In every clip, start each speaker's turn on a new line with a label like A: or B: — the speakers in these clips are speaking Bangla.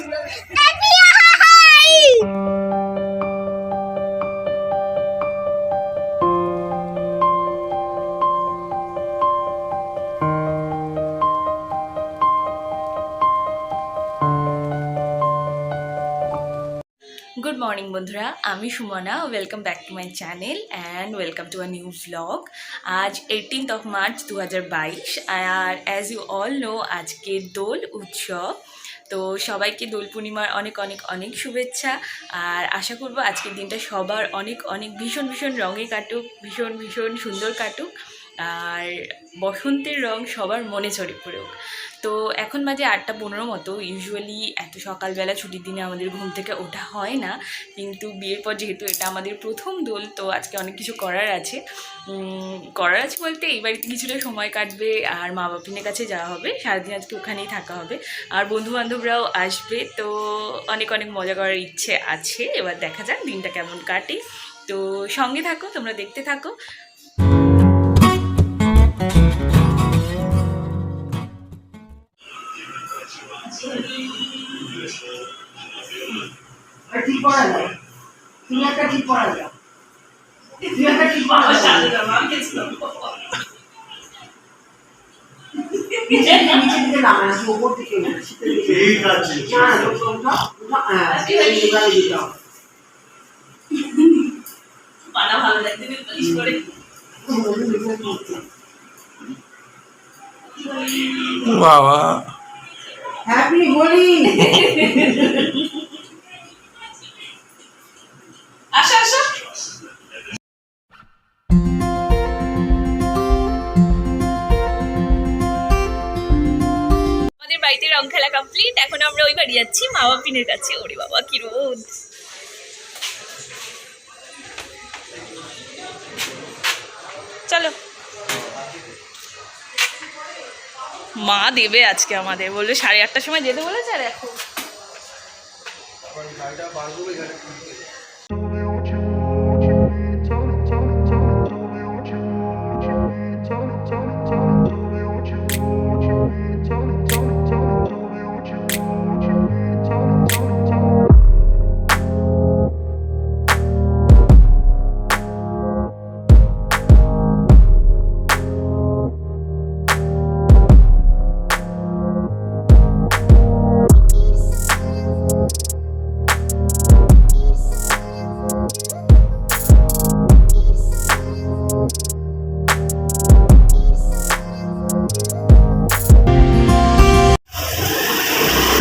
A: গুড মর্নিং বন্ধুরা, আমি Sumana. Welcome back to my channel and welcome to a new vlog. আজ 18th মার্চ 2022 আর অ্যাজ ইউ অল নো আজকে দোল উৎসব। তো সবাইকে দোল পূর্ণিমার অনেক অনেক অনেক শুভেচ্ছা। আর আশা করবো আজকের দিনটা সবার অনেক অনেক ভীষণ ভীষণ রঙে কাটুক, ভীষণ ভীষণ সুন্দর কাটুক, আর বসন্তের রং সবার মনে ছড়িয়ে পড়ুক। তো এখন বাজে 8:15 মতো। ইউজুয়ালি এত সকালবেলা ছুটির দিনে আমাদের ঘুম থেকে ওঠা হয় না, কিন্তু বিয়ের পর যেহেতু এটা আমাদের প্রথম দোল, তো আজকে অনেক কিছু করার আছে। বলতে এই বাড়িতে কিছুটা সময় কাটবে, আর মা বাপিনের কাছে যাওয়া হবে, সারাদিন আজকে ওখানেই থাকা হবে, আর বন্ধুবান্ধবরাও আসবে। তো অনেক অনেক মজা করার ইচ্ছে আছে। এবার দেখা যাক দিনটা কেমন কাটে। তো সঙ্গে থাকো, তোমরা দেখতে থাকো।
B: ঠিক পড়া যায়, তুমি একটা ঠিক পড়া যায়, তুমি একটা ঠিক পড়া যায়। নিচে দিকে নামে না, উপর দিকে ঠিক আছে। না তোমরা এইভাবে দিতে হবে।
A: পানা ভালো লাগছে পুলিশ করে।
C: বাবা
B: হ্যাপি হোলি।
A: আসো আসো। আমাদের বাড়িতে রং খেলা কমপ্লিট। এখন আমরা ওই বাড়ি যাচ্ছি, মা বাপিনের কাছে। ওরে বাবা কি রোদ! চলো। মা দেবে আজকে আমাদের, বললো 8:30টার সময় যেতে বলেছে। আর এখন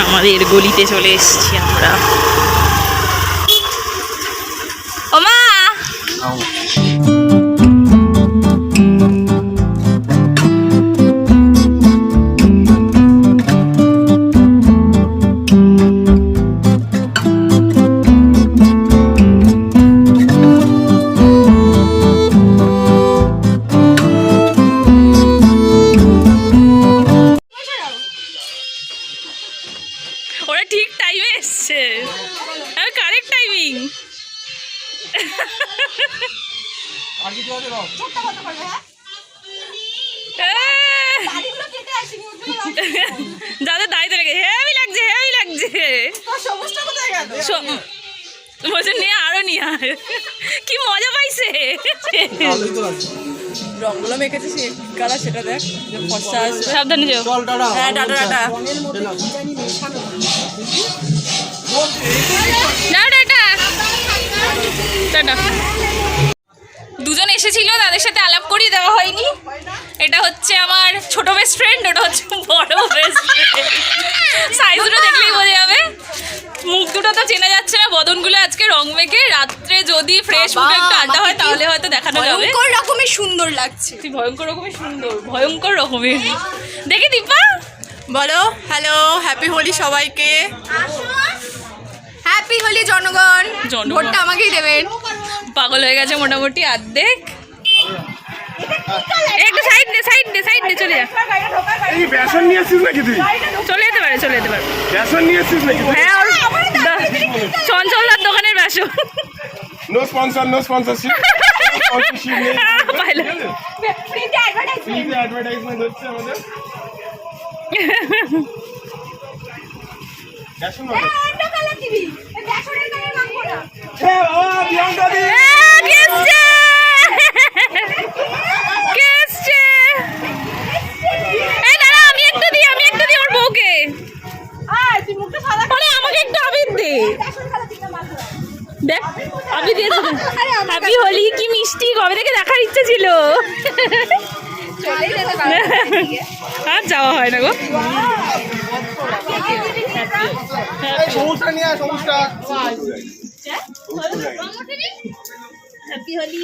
A: আমাদের গলিতে চলে এসেছি আমরা। ও মা, ওরা ঠিক টাইমে এসছে, কারেক্ট টাইমিং। যাদের দায়িত্ব রেখে হেভি লাগছে, হেভি লাগছে। বলছে নে আরো নিয়ে আর, কি মজা পাইছে।
D: রংগুলো মেখেছে সে কালার, সেটা দেখ যে ফর্সা আসবে।
A: সাবধানে যাও।
D: হ্যাঁ টাটা টাটা।
A: টাটা। দুজন এসেছিল, তাদের সাথে আলাপ করিয়ে দেওয়া হয়নি। এটা হচ্ছে আমার ছোট বেস্ট ফ্রেন্ড, ওটা হচ্ছে বড় বেস্ট ফ্রেন্ড। সাইজটা দেখলেই বোঝা যাবে। মুখ দুটো তো চেনা যাচ্ছে না, বদনগুলো আজকে রং মেখে। রাত্রে যদি ফ্রেশ মুখে একটু আড্ডা হয় তাহলে হয়তো দেখানো যাবে।
D: ভয়ঙ্কর রকমের সুন্দর লাগছে।
A: তুই ভয়ঙ্কর রকমের সুন্দর, ভয়ঙ্কর রকমের। দেখি দীপা
D: বলো হ্যালো, হ্যাপি হোলি সবাইকে। হ্যাপি হোলি জনগণ। ভোটটা আমাকেই দেবেন।
A: পাগল হয়ে গেছে মোটামুটি অর্ধেক। একটু সাইড দে, সাইড দে, সাইড দে, চলে যা।
C: এই বেসন নিয়ে আসছিস নাকি তুই?
A: চলে যেতে পারে, চলে যেতে পারে।
C: বেসন নিয়ে আসছিস নাকি?
A: হ্যাঁ, চঞ্চলদার দোকানের বেসন।
C: No sponsor, no sponsorship. Advertisement হচ্ছে আমাদের। বেসন
E: এ, অন্য কালার দিবি এ, বেসনের কালার মাখবো না
C: এ বাবা বিয়ন্ডা দি
A: আমি একটা দিই ওর বউকে।
E: আয় তুই মুখটা সাদা
A: আরে আমাকে একটা আবির দে।
E: বেসনের কালার দিতে মাখবো না
A: দেখ আবির দিয়েছে। হ্যাপি হোলি, কি মিষ্টি, কবে থেকে দেখার ইচ্ছে ছিল।
E: চলেই যেতে পারবো
A: আর যাওয়া হয় না গো।
C: সমস্যা নিয়ে সমস্যা
E: হ্যাপি হোলি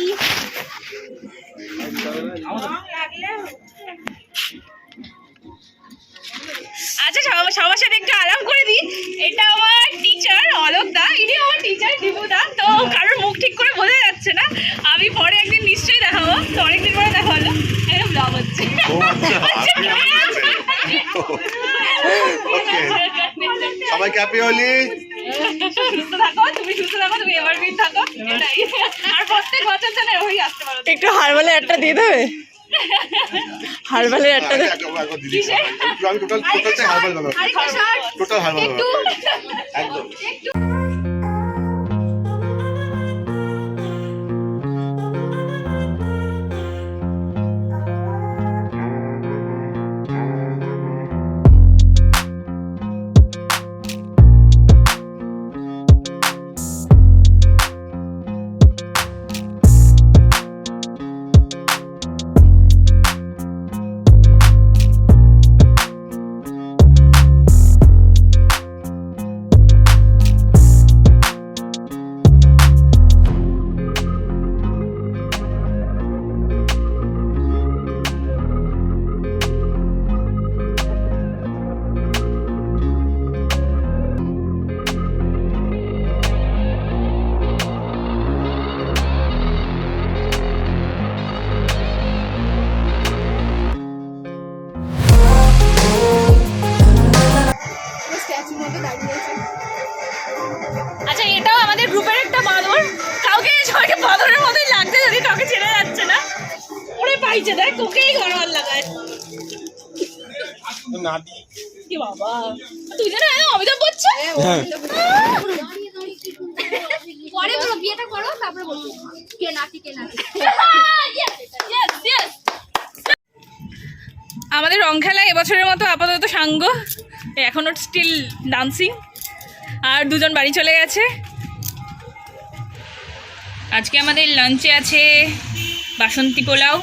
A: আচ্ছা সবার সাথে একটু আরাম করে দিই। এটা আমার টিচার অলোক দা, ইনি আমার টিচার দিবু দা। তো কারোর মুখ ঠিক করে বোঝা যাচ্ছে না, আমি পরে একদিন নিশ্চয়ই দেখাবো। তো অনেকদিন পরে দেখা হলো, এটা ব্লগ হচ্ছে।
C: সবাইকে হ্যাপি হোলি।
A: সুস্থ থাকো, তুমি সুস্থ থাকো, তুমি এভারগ্রিন থাকো, এটাই। আর প্রত্যেক বছর যেন এভাবেই আসতে পারো।
D: একটু হারবালের একটা দিয়ে দেবে, হারবালের একটা দেবে।
C: আমি টোটাল হারবাল বানাবো,
E: আরেকটা শর্ট
C: টোটাল হারবাল
E: একটু
C: একদম।
E: একটু স্ট্যাচুর মতো দাঁড়িয়ে আছে
A: আচ্ছা এটাও আমাদের গ্রুপের একটা বাঁদর। কাউকে সবাইকে বাঁদরের মতোই লাগছে, যদি কাউকে চেনা যাচ্ছে না। ওরে পাইছে দেখ, তোকেই গরম লাগায়।
C: নাতি
A: কি বাবা, তুই যেন অমিতাভ বচ্চন।
E: পরে বলো বিয়েটা করো তারপরে বলবো কে নাতি
A: Yes, yes. আমাদের রং খেলা এবছরের মতো আপাতত সাঙ্গ, এখনো স্টিল ডান্সিং। আর দুজন বাড়ি চলে গেছে। আজকে আমাদের লাঞ্চে আছে বাসন্তী পোলাও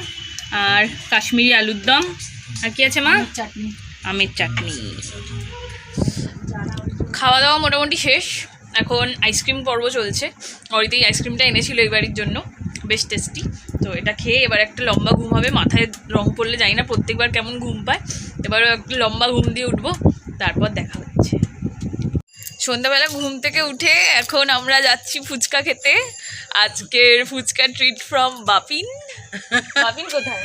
A: আর কাশ্মীরি আলুর দম। আর কি আছে মা? চাটনি, আমের চাটনি। খাওয়া দাওয়া মোটামুটি শেষ, এখন আইসক্রিম পর্ব চলছে। অরিতেই আইসক্রিমটা এনেছিল এই বাড়ির জন্য, বেশ টেস্টি। তো এটা খেয়ে এবার একটা লম্বা ঘুম হবে, মাথায় রং পড়লে জানি না প্রত্যেকবার কেমন ঘুম পায়, এবারও একটা লম্বা ঘুম দিয়ে উঠবো, তারপর দেখা হচ্ছে। সন্ধ্যাবেলা ঘুম থেকে উঠে এখন আমরা যাচ্ছি ফুচকা খেতে। আজকের ফুচকা ট্রিট ফ্রম বাপিন। বাপিন কোথায়?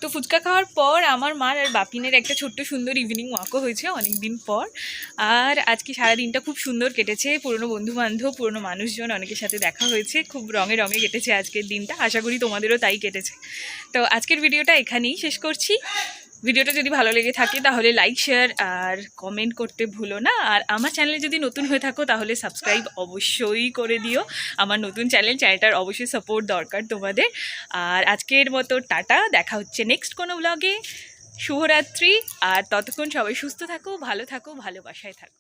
A: তো ফুচকা খাওয়ার পর আমার মার আর বাপিনের একটা ছোট্ট সুন্দর ইভিনিং ওয়াকও হয়েছে অনেক দিন পর। আর আজকে সারা দিনটা খুব সুন্দর কেটেছে, পুরনো বন্ধুবান্ধব, পুরনো মানুষজন, অনেকের সাথে দেখা হয়েছে, খুব রঙে রঙে কেটেছে আজকের দিনটা। আশা করি তোমাদেরও তাই কেটেছে। তো আজকের ভিডিওটা এখানেই শেষ করছি। ভিডিওটা যদি ভালো লেগে থাকে তাহলে লাইক, শেয়ার আর কমেন্ট করতে ভুলো না। আর আমার চ্যানেলে যদি নতুন হয়ে থাকো তাহলে সাবস্ক্রাইব অবশ্যই করে দিও। আমার নতুন চ্যানেলটার অবশ্যই সাপোর্ট দরকার তোমাদের। আর আজকের মতো টাটা, দেখা হচ্ছে নেক্সট কোনো ব্লগে। শুভরাত্রি। আর ততক্ষণ সবাই সুস্থ থাকো, ভালো থাকো, ভালোবাসায় থাকো।